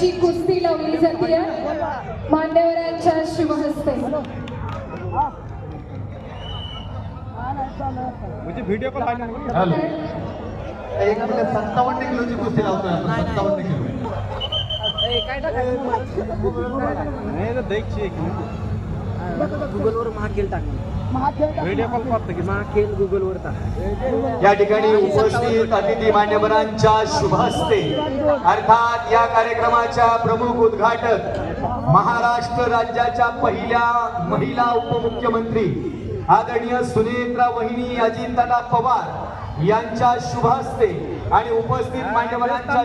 प्रकारची कुस्ती लावली जाते मान्यवरांच्या शुभ हस्ते। म्हणजे व्हिडिओ कॉल आहे ना? 57 किलोची कुस्ती लावतोय आपण, 57 किलो। काय नाही द्यायची गुगलवर महाखेल टाकणार, व्हिडिओ कॉल करतो की महाखेल गुगलवर टाक। या ठिकाणी उपस्थित अतिथी मान्यवरांच्या शुभ हस्ते अर्थात या कार्यक्रमाच्या प्रमुख उद्घाटक महाराष्ट्र राज्याच्या पहिल्या महिला उपमुख्यमंत्री आदरणीय सुनेत्रा वहिनी अजितदादा पवार यांच्या शुभ हस्ते आणि उपस्थित मान्यवरांच्या